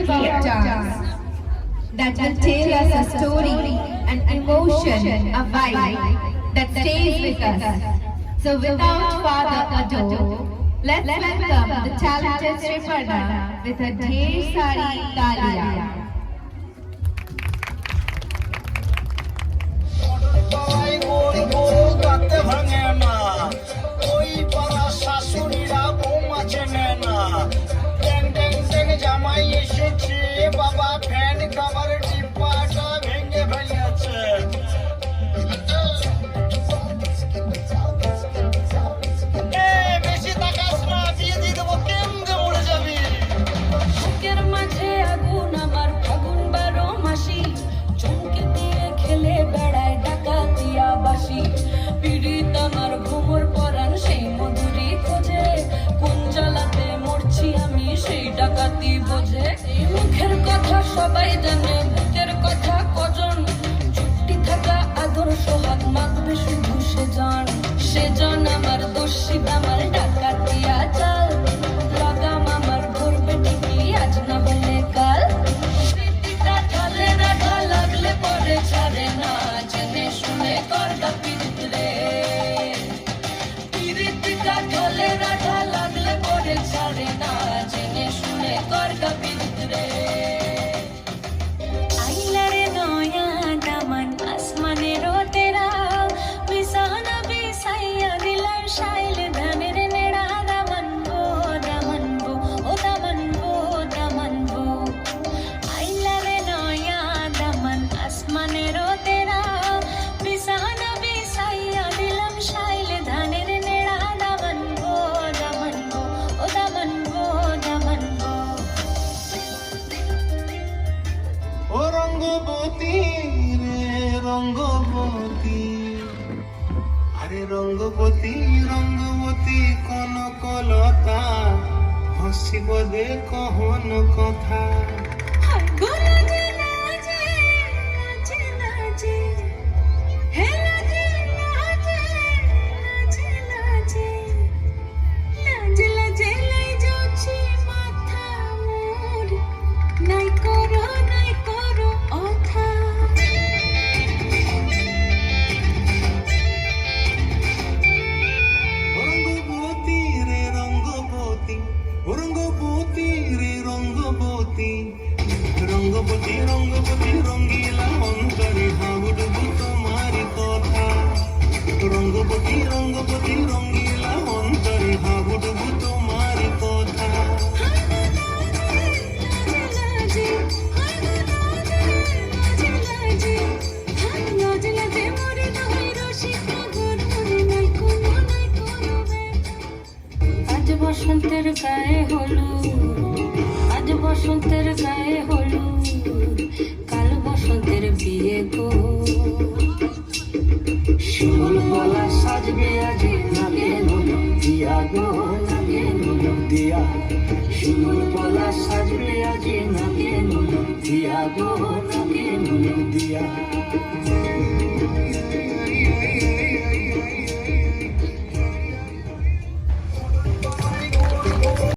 about dance that will tell us a story, an emotion, a vibe that stays with us. So without further ado, let's welcome the talented Sriparna with her Dher Sari Talia. বাবা fan খাবার টিপাটা ভেঙে ফেলেছে বেশি তাকাস না দিয়ে দিয়ে দেবো কেমনে মরে যাবি বুকের মাঝে আগুন আমার ফাগুন 12 মাসি চমকে দিয়ে খেলে বেড়ায় ডাকাতিয়া বাসি পীড়িত আমার ঘুমোর পরাণ সেই মধুরি খোঁজে কোন জ্বালাতে মরছি আমি সেই ডাকাতি বোঝে মুখের কথা সবাই জানে বুকের কথা কজন চুক্তি থাকা আদর সোহাগ মাগবে শুধু সেজন আমার দোষী আমার ডাকাতিয়া চাল লাগাম আমার ধরবে ঠিকই আজ না হলে কাল স্মৃতিটা ঢালে না ঢাল লাগলে পরে ছাড়ে না জেনে শুনে করগা পীড়িত রে পীড়িতটা ঢালে না ঢাল লাগলে পরে ছাড়ে না জেনে শুনে করগা পীড়িত রে আইলারে নয়া দামান আসমানেরও তেরা বিছানা বিছাইয়া দিলাম শাইল ধানের নেড়া দামানবো দামানবো ও দামানবো দামানবো আইলারে নয়া দামান আসমানেরও তেরা বিছানা বিছাইয়া দিলাম শাইল ধানের নেড়া দামানবো দামানবো ও দামানবো দামানবো ও রঙ্গবতী রে রঙ্গবতী আরে রঙ্গবতী রঙ্গবতী কনকলতা হসিব দে কহন কথা লাজে লাজে লাজে লাজে হে লাজে লাজে লাজে লাজে লাজে লাজে লাই যাচ্ছি মাথা মোর নাই করো অথা রঙ্গবতী রে রঙ্গবতী রঙ্গবতী রে রঙ্গবতী রঙ্গবতী রঙ্গবতী রঙ্গিলা অন্তরে হাবুডুবু তোমারি কথা রঙ্গবতী রঙ্গবতী রঙ্গিলা অন্তরে হাবুডুবু তোমারি কথা আজ বসন্তের গায়ে হলুদ আজ বসন্তের গায়ে হলুদ কাল বসন্তের বিয়ে গো শিমুল বলা সাজবে আজ নাগে নলক দিয়া গো নাগে নলক দিয়া শিমুল বলা সাজবে আজ নাগে নলক দিয়া গো নাগে নলক দিয়া